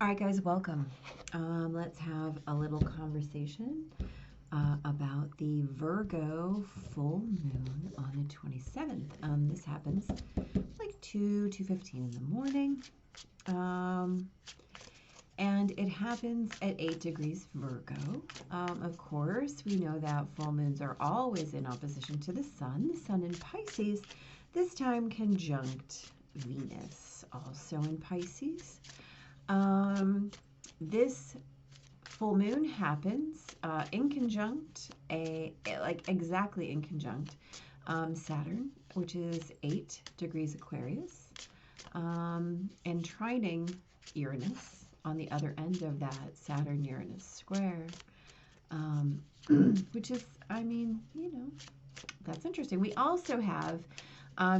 All right, guys, welcome. Let's have a little conversation about the Virgo full moon on the 27th. This happens like 2:15 in the morning. And it happens at 8 degrees Virgo. Of course, we know that full moons are always in opposition to the sun in Pisces, this time conjunct Venus, also in Pisces. This full moon happens in conjunct, exactly in conjunct Saturn, which is 8 degrees Aquarius, and trining Uranus on the other end of that Saturn-Uranus square, which is, I mean, you know, that's interesting. We also have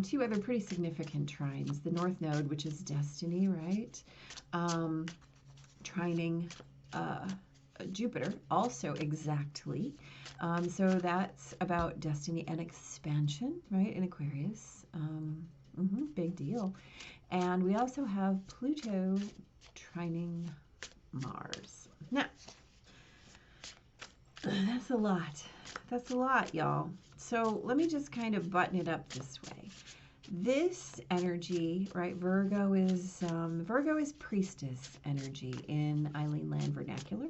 two other pretty significant trines. The North Node, which is destiny, right? Trining Jupiter, also exactly. So that's about destiny and expansion, right, in Aquarius. Big deal. And we also have Pluto trining Mars. Now, that's a lot. That's a lot, y'all. So let me just kind of button it up this way. This energy, right, Virgo is priestess energy in Eileen Land vernacular.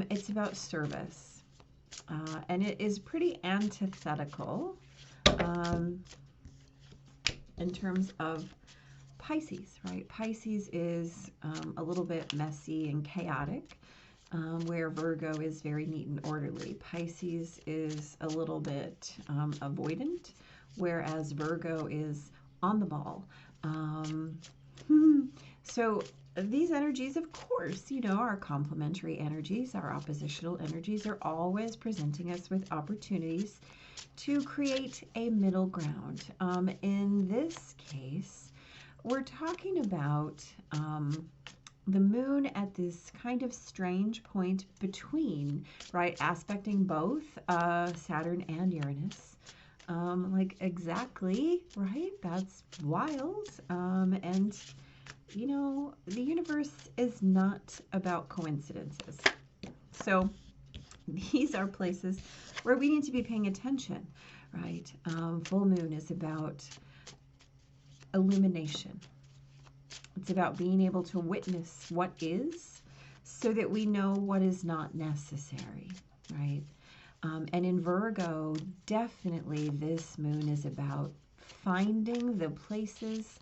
It's about service, and it is pretty antithetical in terms of Pisces, right? Pisces is a little bit messy and chaotic, where Virgo is very neat and orderly. Pisces is a little bit avoidant, whereas Virgo is on the ball. So these energies, of course, you know, are complementary energies. Our oppositional energies are always presenting us with opportunities to create a middle ground. In this case, we're talking about the moon at this kind of strange point between, right, aspecting both Saturn and Uranus. Like exactly, right? That's wild. And, you know, the universe is not about coincidences. So these are places where we need to be paying attention, right? Full moon is about illumination. It's about being able to witness what is so that we know what is not necessary, right? And in Virgo, definitely this moon is about finding the places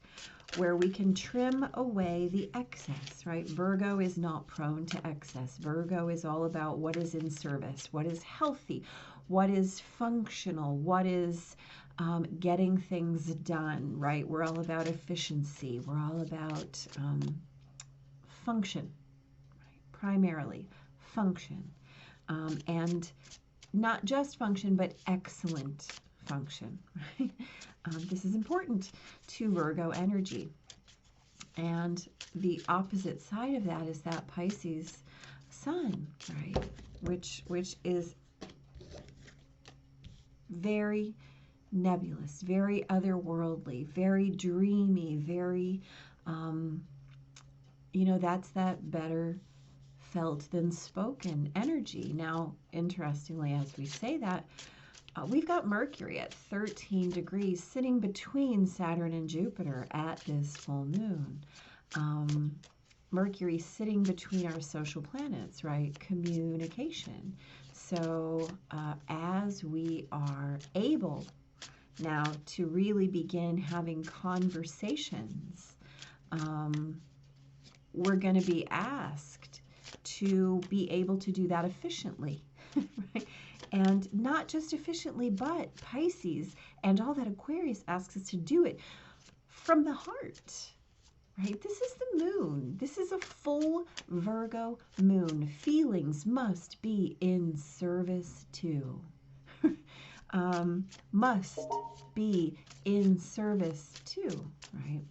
where we can trim away the excess, right? Virgo is not prone to excess. Virgo is all about what is in service, what is healthy, what is functional, what is getting things done, right? We're all about efficiency. We're all about function, right? Primarily function. And not just function, but excellent function, right? This is important to Virgo energy. And the opposite side of that is that Pisces sun, right? Which is very nebulous, very otherworldly, very dreamy, very, you know, that's that better felt than spoken energy. Now, interestingly, as we say that, we've got Mercury at 13 degrees sitting between Saturn and Jupiter at this full moon. Mercury sitting between our social planets, right? Communication. So as we are able now to really begin having conversations, we're going to be asked to be able to do that efficiently, right? And not just efficiently, but Pisces and all that Aquarius asks us to do it from the heart, right? This is the moon. This is a full Virgo moon. Feelings must be in service to. Must be in service to, right?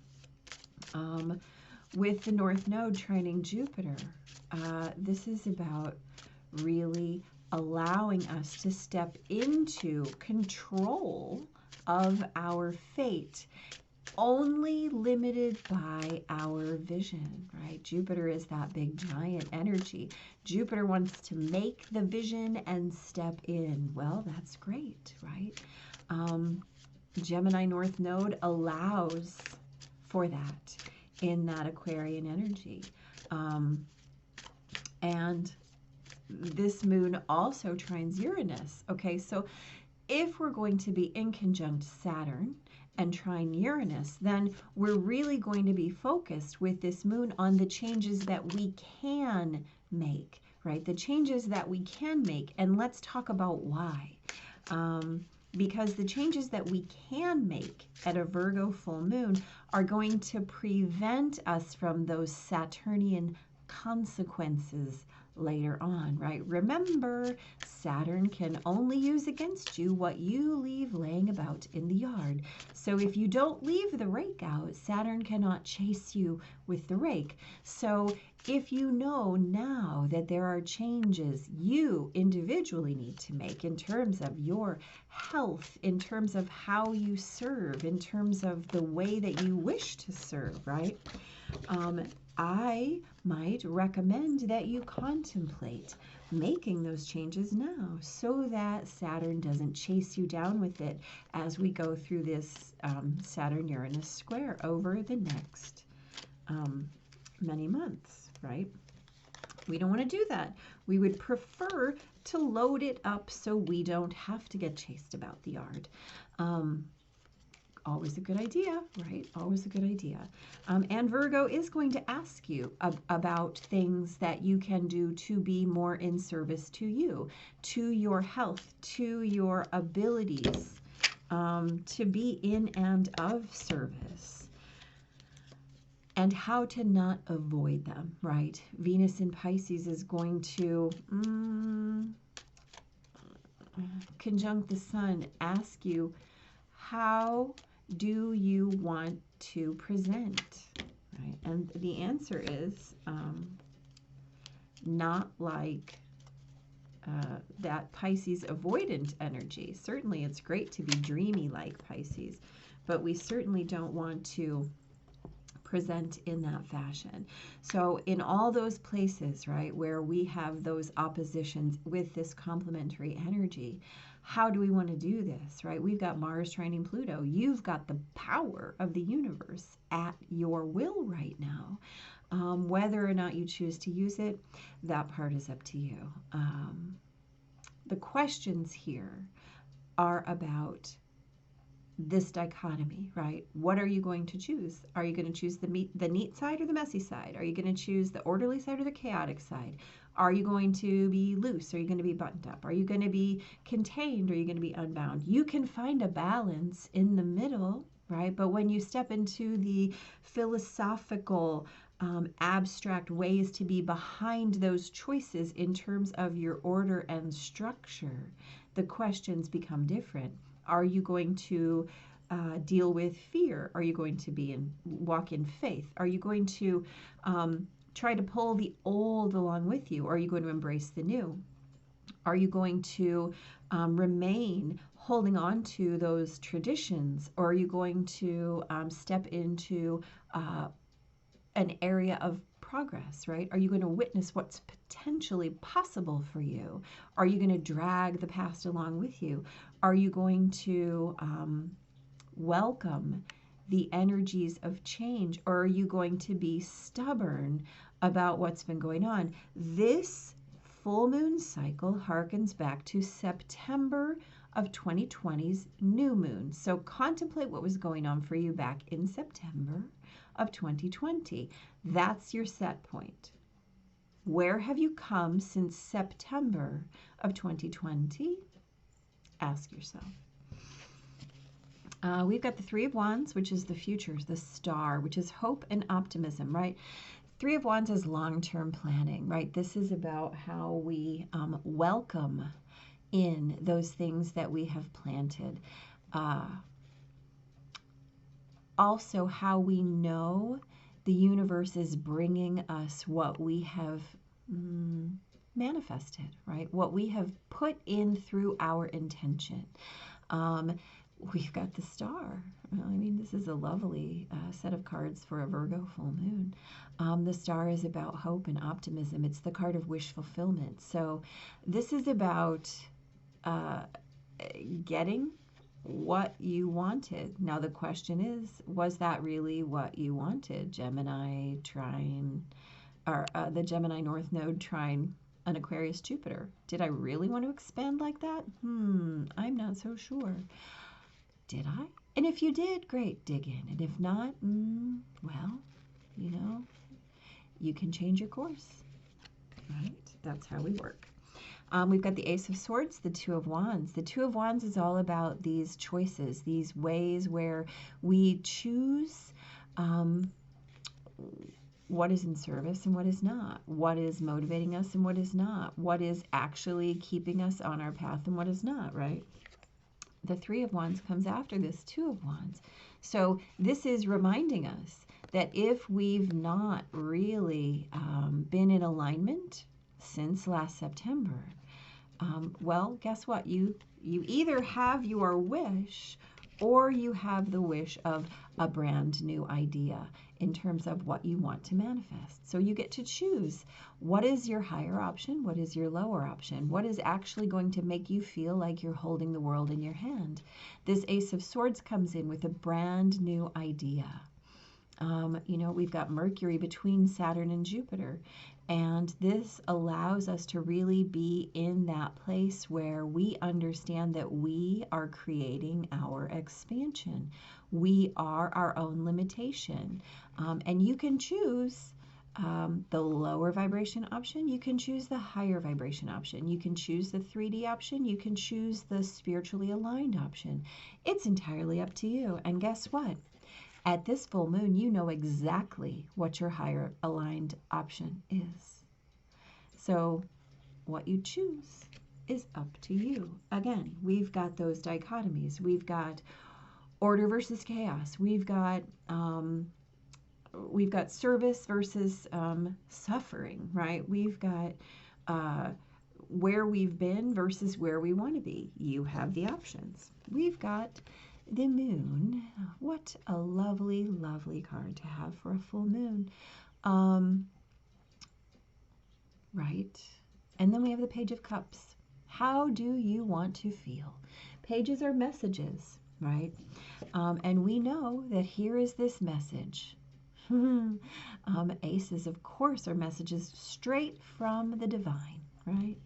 With the North Node trining Jupiter, this is about really allowing us to step into control of our fate only limited by our vision, right? Jupiter is that big giant energy. Jupiter wants to make the vision and step in. Well, that's great, right? Gemini North Node allows for that in that Aquarian energy. And this moon also trines Uranus. Okay, so if we're going to be in conjunct Saturn and trine Uranus, then we're really going to be focused with this moon on the changes that we can make, right? The changes that we can make, and let's talk about why. Because the changes that we can make at a Virgo full moon are going to prevent us from those Saturnian consequences later on, right? Remember, Saturn can only use against you what you leave laying about in the yard. So if you don't leave the rake out, Saturn cannot chase you with the rake. So if you know now that there are changes you individually need to make in terms of your health, in terms of how you serve, in terms of the way that you wish to serve, right? I might recommend that you contemplate making those changes now so that Saturn doesn't chase you down with it as we go through this Saturn-Uranus square over the next many months, right? We don't want to do that. We would prefer to load it up so we don't have to get chased about the yard. Always a good idea, right? Always a good idea. And Virgo is going to ask you about things that you can do to be more in service to you, to your health, to your abilities, to be in and of service, and how to not avoid them, right? Venus in Pisces is going to conjunct the Sun, ask you, how do you want to present, right? And the answer is not like that Pisces avoidant energy. Certainly it's great to be dreamy like Pisces, but we certainly don't want to present in that fashion. So in all those places, right, where we have those oppositions with this complementary energy, how do we want to do this, right? We've got Mars trining Pluto. You've got the power of the universe at your will right now. Whether or not you choose to use it, that part is up to you. The questions here are about this dichotomy, right? What are you going to choose? Are you going to choose the neat side or the messy side? Are you going to choose the orderly side or the chaotic side? Are you going to be loose? Are you going to be buttoned up? Are you going to be contained? Or are you going to be unbound? You can find a balance in the middle, right? But when you step into the philosophical, abstract ways to be behind those choices in terms of your order and structure, the questions become different. Are you going to deal with fear? Are you going to walk in faith? Are you going to try to pull the old along with you? Or are you going to embrace the new? Are you going to remain holding on to those traditions? Or are you going to step into an area of progress, right? Are you going to witness what's potentially possible for you? Are you going to drag the past along with you? Are you going to welcome the energies of change, or are you going to be stubborn about what's been going on? This full moon cycle harkens back to September of 2020's new moon. So contemplate what was going on for you back in September of 2020. That's your set point. Where have you come since September of 2020? Ask yourself. We've got the Three of Wands, which is the future, the star, which is hope and optimism, right? Three of Wands is long-term planning, right? This is about how we welcome in those things that we have planted. Also, how we know the universe is bringing us what we have manifested, right? What we have put in through our intention. we've got the Star. Well, I mean, this is a lovely set of cards for a Virgo full moon. The Star is about hope and optimism. It's the card of wish fulfillment. So this is about getting what you wanted. Now the question is, was that really what you wanted? Gemini trine, or the Gemini North Node trine an Aquarius Jupiter. Did I really want to expand like that? I'm not so sure. Did I? And if you did, great, dig in. And if not, well, you know, you can change your course, right? That's how we work. We've got the Ace of Swords, the Two of Wands. The Two of Wands is all about these choices, these ways where we choose what is in service and what is not, what is motivating us and what is not, what is actually keeping us on our path and what is not, right? The Three of Wands comes after this Two of Wands. So this is reminding us that if we've not really been in alignment since last September, well, guess what? You either have your wish or you have the wish of a brand new idea in terms of what you want to manifest. So you get to choose what is your higher option, what is your lower option, what is actually going to make you feel like you're holding the world in your hand. This Ace of Swords comes in with a brand new idea. You know, we've got Mercury between Saturn and Jupiter, and this allows us to really be in that place where we understand that we are creating our expansion. We are our own limitation. And you can choose the lower vibration option. You can choose the higher vibration option. You can choose the 3D option. You can choose the spiritually aligned option. It's entirely up to you. And guess what? At this full moon, you know exactly what your higher aligned option is. So what you choose is up to you. Again, we've got those dichotomies. We've got order versus chaos. We've got service versus suffering, right? We've got where we've been versus where we want to be. You have the options. We've got the moon. What a lovely, lovely card to have for a full moon. Right? And then we have the Page of Cups. How do you want to feel? Pages are messages, right? And we know that here is this message. Aces, of course, are messages straight from the divine, right?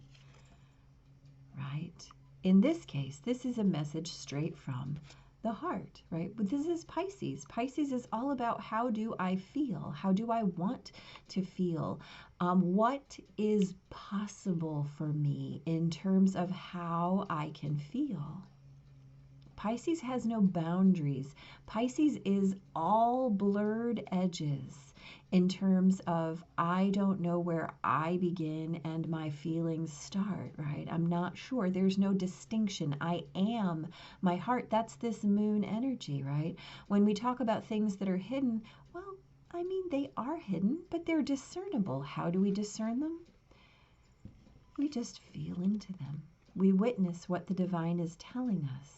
Right. In this case, this is a message straight from the heart, right? But this is Pisces. Pisces is all about how do I feel? How do I want to feel? What is possible for me in terms of how I can feel? Pisces has no boundaries. Pisces is all blurred edges in terms of I don't know where I begin and my feelings start, right? I'm not sure. There's no distinction. I am my heart. That's this moon energy, right? When we talk about things that are hidden, well, I mean, they are hidden, but they're discernible. How do we discern them? We just feel into them. We witness what the divine is telling us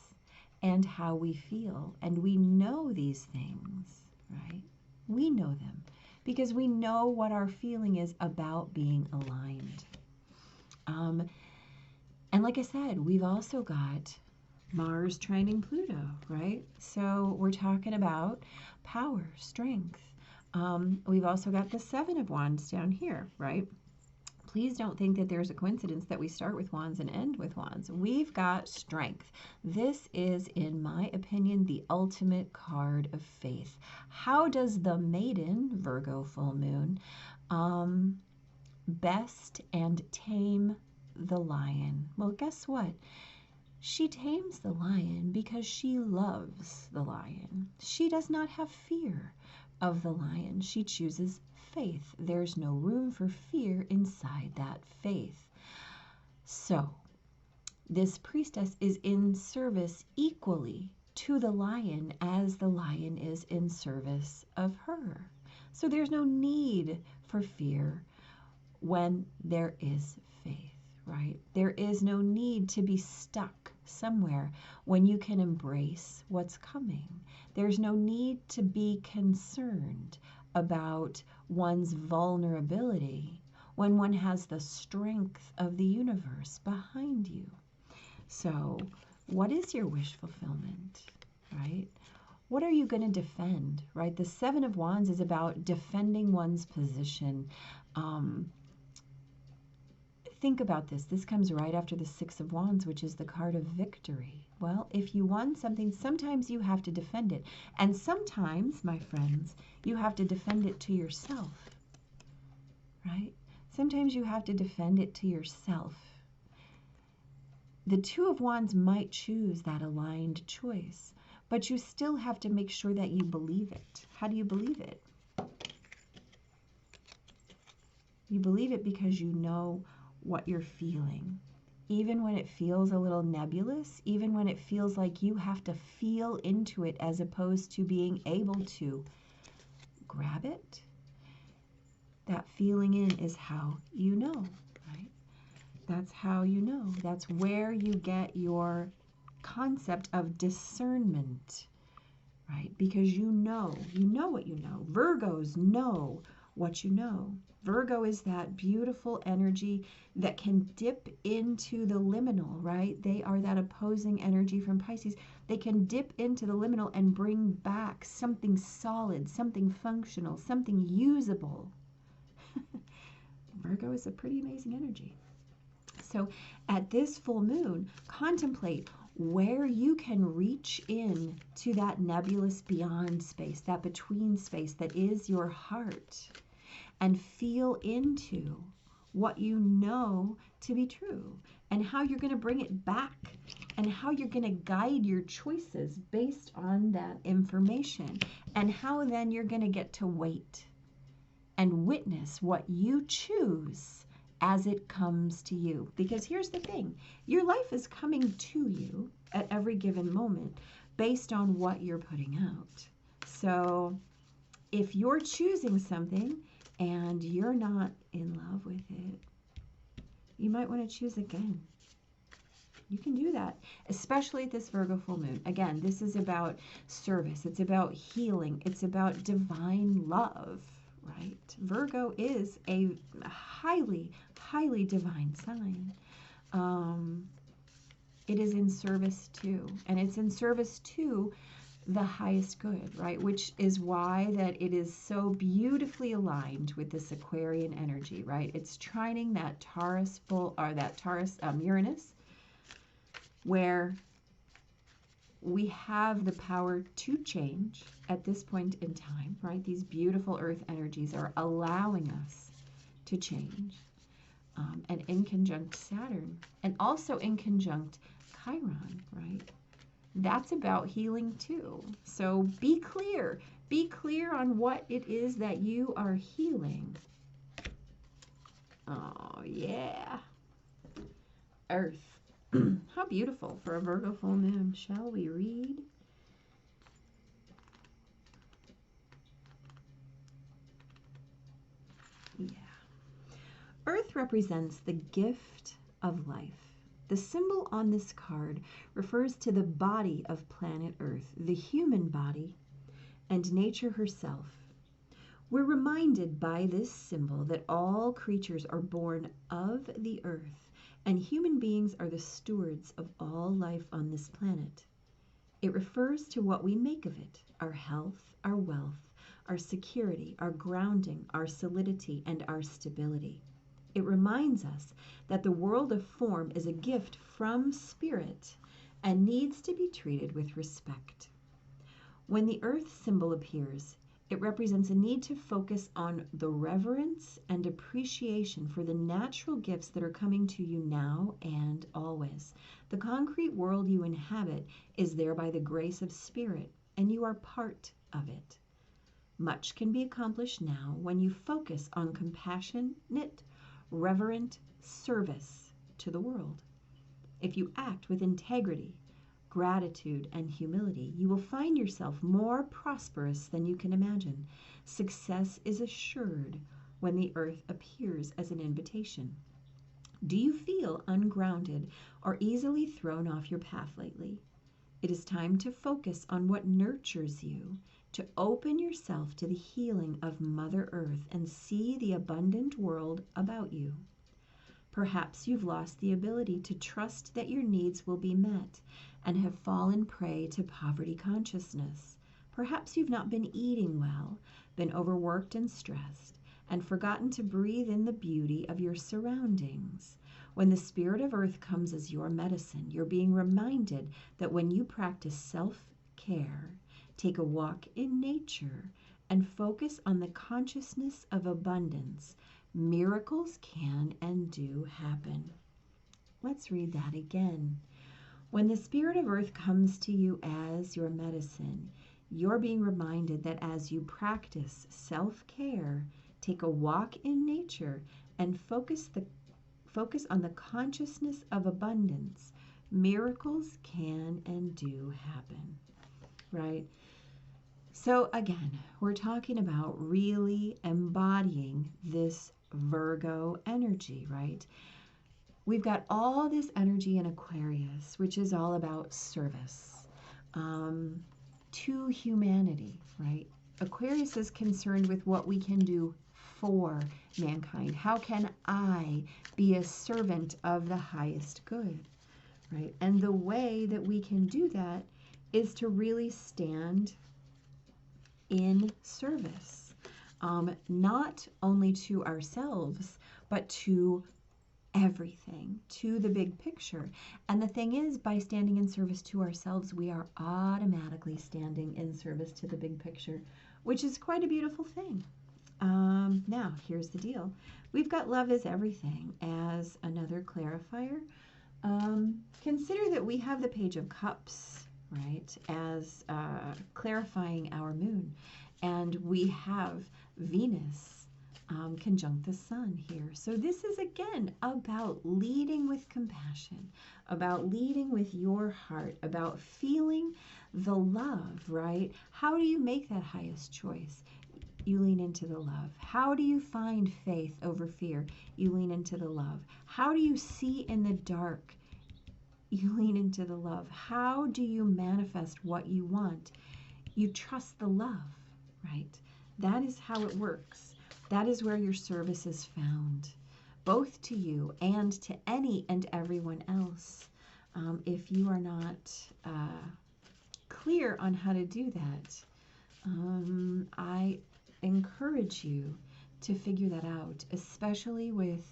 and how we feel. And we know these things, right? We know them because we know what our feeling is about being aligned. And like I said, we've also got Mars trining Pluto, right? So we're talking about power, strength. We've also got the Seven of Wands down here, right? Please don't think that there's a coincidence that we start with wands and end with wands. We've got strength. This is, in my opinion, the ultimate card of faith. How does the maiden, Virgo full moon, best and tame the lion? Well, guess what? She tames the lion because she loves the lion. She does not have fear of the lion. She chooses faith. There's no room for fear inside that faith. So this priestess is in service equally to the lion as the lion is in service of her. So there's no need for fear when there is faith, right? There is no need to be stuck somewhere when you can embrace what's coming. There's no need to be concerned about one's vulnerability when one has the strength of the universe behind you. So, what is your wish fulfillment, right? What are you going to defend, right? The Seven of Wands is about defending one's position. Think about this. This comes right after the Six of Wands, which is the card of victory. Well, if you won something, sometimes you have to defend it. And sometimes, my friends, you have to defend it to yourself, right? Sometimes you have to defend it to yourself. The Two of Wands might choose that aligned choice, but you still have to make sure that you believe it. How do you believe it? You believe it because you know what you're feeling. Even when it feels a little nebulous, even when it feels like you have to feel into it as opposed to being able to grab it, that feeling in is how you know, right? That's how you know. That's where you get your concept of discernment, right? Because you know what you know. Virgos know what you know. Virgo is that beautiful energy that can dip into the liminal, right? They are that opposing energy from Pisces. They can dip into the liminal and bring back something solid, something functional, something usable. Virgo is a pretty amazing energy. So at this full moon, contemplate where you can reach in to that nebulous beyond space, that between space that is your heart, and feel into what you know to be true and how you're going to bring it back and how you're going to guide your choices based on that information, and how then you're going to get to wait and witness what you choose as it comes to you. Because here's the thing, your life is coming to you at every given moment based on what you're putting out. So if you're choosing something and you're not in love with it, you might want to choose again. You can do that, especially at this Virgo full moon. Again, this is about service. It's about healing. It's about divine love, right? Virgo is a highly, highly divine sign. It is in service to, and it's in service to the highest good, right? Which is why that it is so beautifully aligned with this Aquarian energy, right? It's trining that Taurus Uranus, where we have the power to change at this point in time, right? These beautiful earth energies are allowing us to change. And in conjunct Saturn, and also in conjunct Chiron, right? That's about healing too. So be clear on what it is that you are healing. Oh yeah, Earth. How beautiful for a Virgo full moon. Shall we read? Yeah. Earth represents the gift of life. The symbol on this card refers to the body of planet Earth, the human body, and nature herself. We're reminded by this symbol that all creatures are born of the earth, and human beings are the stewards of all life on this planet. It refers to what we make of it, our health, our wealth, our security, our grounding, our solidity, and our stability. It reminds us that the world of form is a gift from spirit and needs to be treated with respect. When the earth symbol appears, it represents a need to focus on the reverence and appreciation for the natural gifts that are coming to you now and always. The concrete world you inhabit is there by the grace of spirit, and you are part of it. Much can be accomplished now when you focus on compassionate, reverent service to the world. If you act with integrity, gratitude, and humility, you will find yourself more prosperous than you can imagine. Success is assured when the earth appears as an invitation. Do you feel ungrounded or easily thrown off your path lately? It is time to focus on what nurtures you, to open yourself to the healing of Mother Earth and see the abundant world about you. Perhaps you've lost the ability to trust that your needs will be met and have fallen prey to poverty consciousness. Perhaps you've not been eating well, been overworked and stressed, and forgotten to breathe in the beauty of your surroundings. When the Spirit of Earth comes as your medicine, you're being reminded that when you practice self-care, take a walk in nature, and focus on the consciousness of abundance, miracles can and do happen. Let's read that again. When the Spirit of Earth comes to you as your medicine, you're being reminded that as you practice self-care, take a walk in nature, and focus on the consciousness of abundance, miracles can and do happen, right? So again, we're talking about really embodying this Virgo energy, right? We've got all this energy in Aquarius, which is all about service to humanity, right? Aquarius is concerned with what we can do for mankind. How can I be a servant of the highest good, right? And the way that we can do that is to really stand in service, not only to ourselves, but to everything, to the big picture. And the thing is, by standing in service to ourselves, we are automatically standing in service to the big picture, which is quite a beautiful thing. Now, here's the deal. We've got love is everything as another clarifier. Consider that we have the Page of Cups, right, as clarifying our moon. And we have Venus conjunct the sun here. So this is, again, about leading with compassion, about leading with your heart, about feeling the love, right? How do you make that highest choice? You lean into the love. How do you find faith over fear? You lean into the love. How do you see in the dark? You lean into the love. How do you manifest what you want? You trust the love, right? That is how it works. That is where your service is found, both to you and to any and everyone else. If you are not clear on how to do that, I encourage you to figure that out, especially with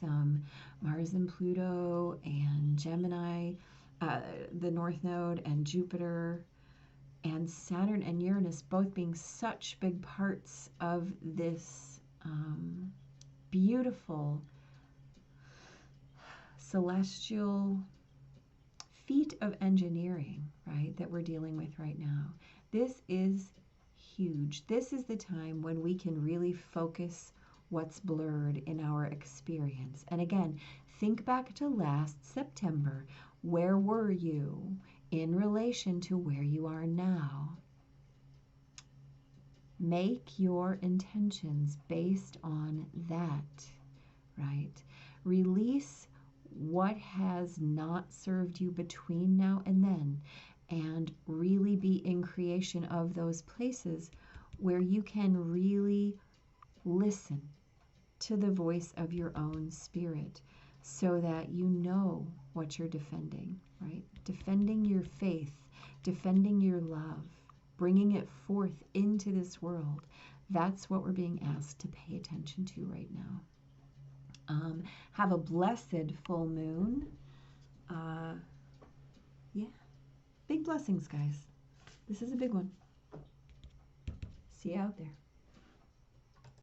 Mars and Pluto and Gemini, the North Node, and Jupiter and Saturn and Uranus both being such big parts of this beautiful celestial feat of engineering, right, that we're dealing with right now. This is huge. This is the time when we can really focus what's blurred in our experience. And again, think back to last September. Where were you in relation to where you are now? Make your intentions based on that, right? Release what has not served you between now and then, and really be in creation of those places where you can really listen to the voice of your own spirit so that you know what you're defending, right? Defending your faith, defending your love, bringing it forth into this world. That's what we're being asked to pay attention to right now. Have a blessed full moon. Yeah, big blessings, guys. This is a big one. See you out there.